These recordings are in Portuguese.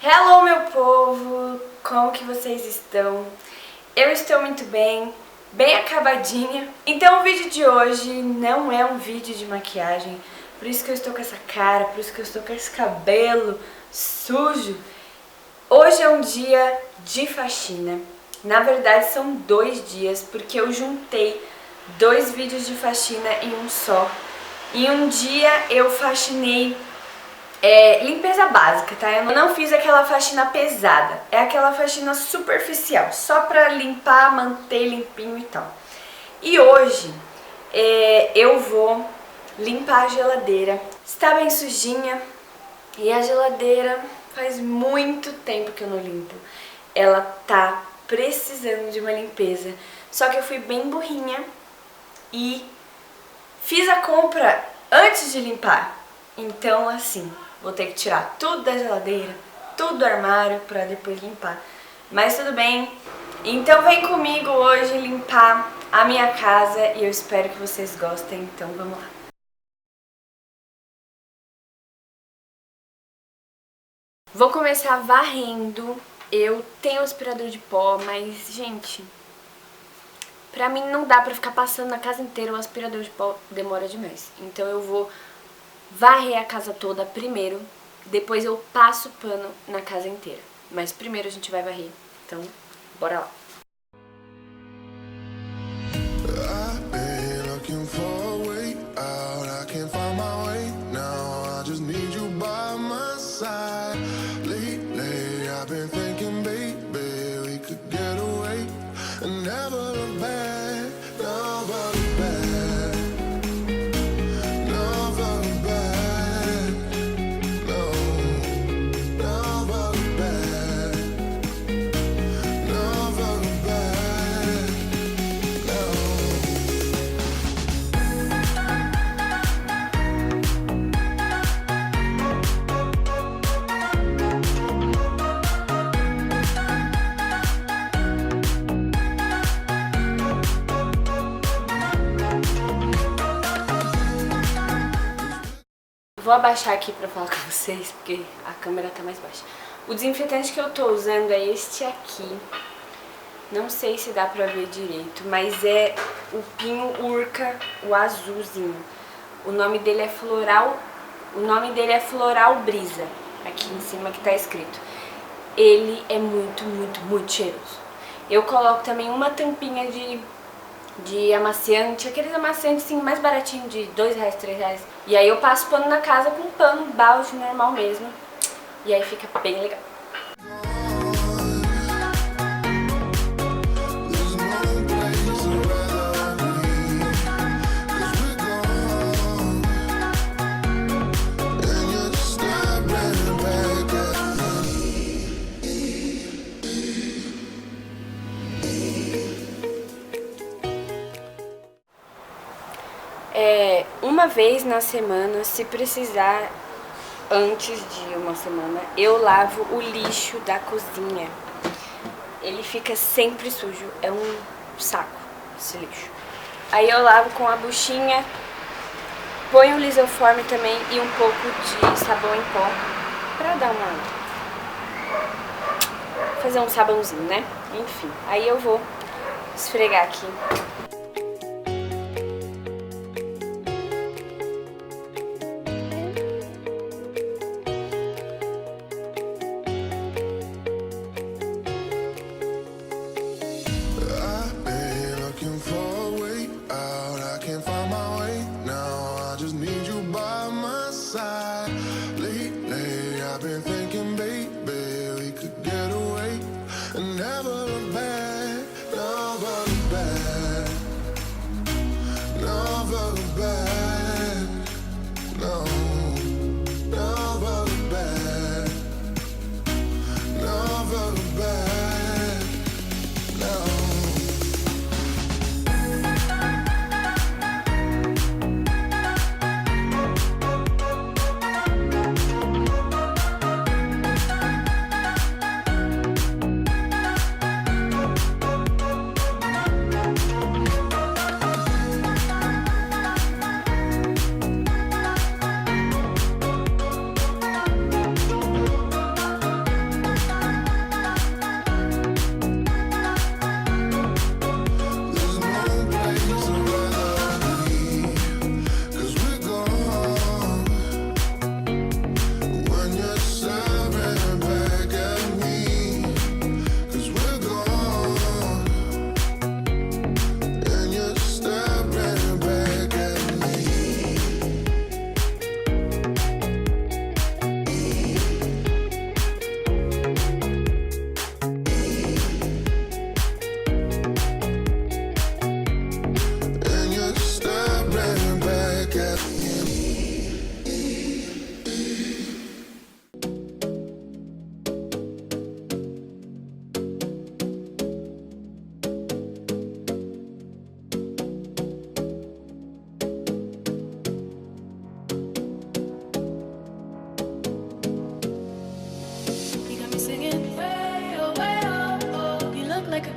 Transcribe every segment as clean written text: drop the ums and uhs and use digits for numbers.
Hello, meu povo! Como que vocês estão? Eu estou muito bem, bem acabadinha. Então o vídeo de hoje não é um vídeo de maquiagem, por isso que eu estou com essa cara, por isso que eu estou com esse cabelo sujo. Hoje é um dia de faxina. Na verdade são 2 dias, porque eu juntei 2 vídeos de faxina em um só. Em um dia eu faxinei limpeza básica, tá? Eu não fiz aquela faxina pesada, é aquela faxina superficial, só pra limpar, manter limpinho e tal. E hoje eu vou limpar a geladeira. Está bem sujinha e a geladeira faz muito tempo que eu não limpo. Ela tá precisando de uma limpeza, só que eu fui bem burrinha e fiz a compra antes de limpar. Então assim, vou ter que tirar tudo da geladeira, tudo do armário pra depois limpar. Mas tudo bem. Então vem comigo hoje limpar a minha casa e eu espero que vocês gostem. Então vamos lá. Vou começar varrendo. Eu tenho aspirador de pó, mas gente, pra mim não dá pra ficar passando na casa inteira, o aspirador de pó demora demais. Então eu vou varrer a casa toda primeiro, depois eu passo pano na casa inteira. Mas primeiro a gente vai varrer, então bora lá. Vou abaixar aqui pra falar com vocês, porque a câmera tá mais baixa. O desinfetante que eu tô usando é este aqui. Não sei se dá pra ver direito, mas é o Pinho Urca, o azulzinho. O nome dele é Floral Brisa, aqui em cima que tá escrito. Ele é muito, muito, muito cheiroso. Eu coloco também uma tampinha de amaciante, aqueles amaciantes assim, mais baratinho, de R$2, R$3. E aí eu passo pano na casa com pano, balde normal mesmo. E aí fica bem legal. Uma vez na semana, se precisar, antes de uma semana, eu lavo o lixo da cozinha. Ele fica sempre sujo, é um saco esse lixo. Aí eu lavo com a buchinha, ponho o lisoforme também e um pouco de sabão em pó pra dar fazer um sabãozinho, né? Enfim, aí eu vou esfregar aqui.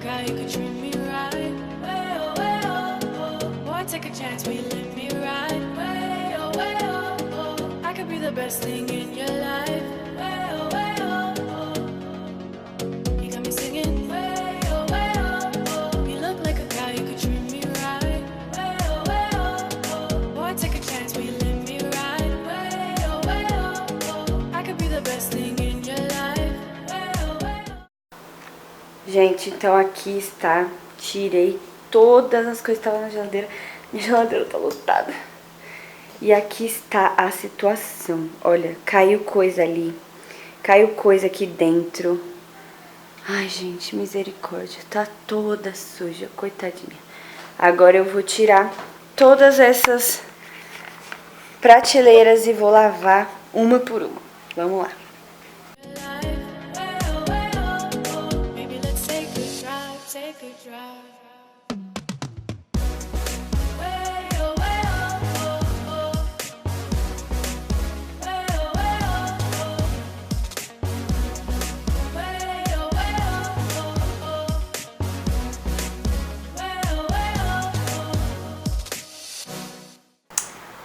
guy, you could treat me right. Way oh, way oh, oh. Boy, take a chance, will you let me ride? Way oh, way oh, oh. I could be the best thing in your life. Way oh, way oh, oh. You got me singing. Way oh, way oh, oh. You look like a guy, you could treat me right. Way oh, way oh, oh. Boy, take a chance, will you let me ride? Way oh, way oh, oh. I could be the best thing in your life. Way oh, way oh. Gente, então aqui está. Tirei todas as coisas que estavam na geladeira. Minha geladeira tá lotada. E aqui está a situação. Olha, caiu coisa ali. Caiu coisa aqui dentro. Ai, gente, misericórdia. Tá toda suja, coitadinha. Agora eu vou tirar todas essas prateleiras e vou lavar uma por uma. Vamos lá.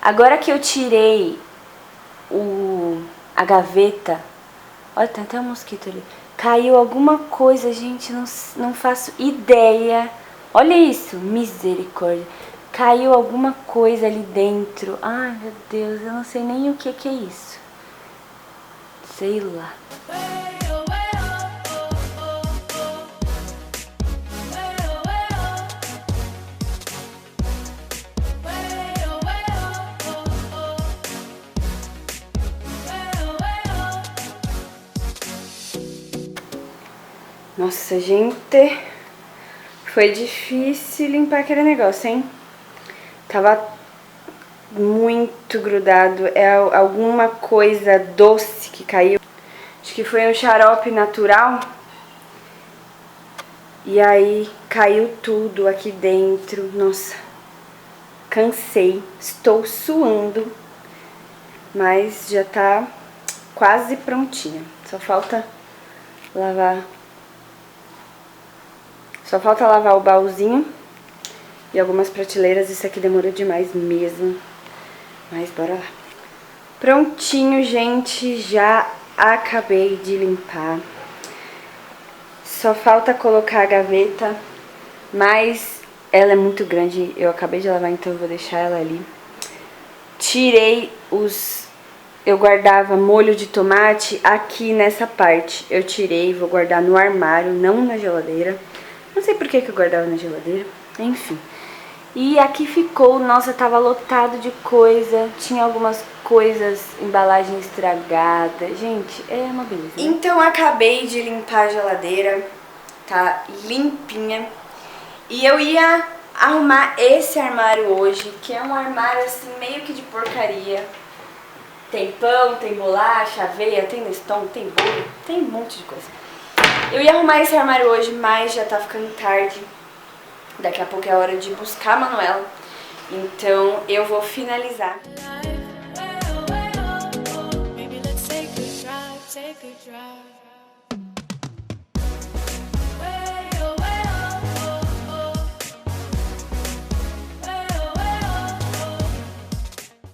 Agora que eu tirei a gaveta, olha, tem até um mosquito ali. Caiu alguma coisa, gente, não faço ideia. Olha isso, misericórdia. Caiu alguma coisa ali dentro. Ai, meu Deus, eu não sei nem o que é isso. Sei lá. Nossa, gente, foi difícil limpar aquele negócio, hein? Tava muito grudado, é alguma coisa doce que caiu. Acho que foi um xarope natural. E aí caiu tudo aqui dentro. Nossa, cansei, estou suando, mas já tá quase prontinha. Só falta lavar o baúzinho e algumas prateleiras. Isso aqui demorou demais mesmo, mas bora lá. Prontinho, gente, já acabei de limpar. Só falta colocar a gaveta, mas ela é muito grande. Eu acabei de lavar, então eu vou deixar ela ali. Tirei eu guardava molho de tomate aqui nessa parte. Eu tirei, vou guardar no armário, não na geladeira. Não sei por que eu guardava na geladeira, enfim. E aqui ficou, nossa, tava lotado de coisa. Tinha algumas coisas, embalagem estragada. Gente, é uma beleza, né? Então acabei de limpar a geladeira, tá limpinha. E eu ia arrumar esse armário hoje, que é um armário assim, meio que de porcaria. Tem pão, tem bolacha, aveia, tem Neston, tem bolo, tem um monte de coisa. Eu ia arrumar esse armário hoje, mas já tá ficando tarde. Daqui a pouco é hora de buscar a Manuela. Então eu vou finalizar.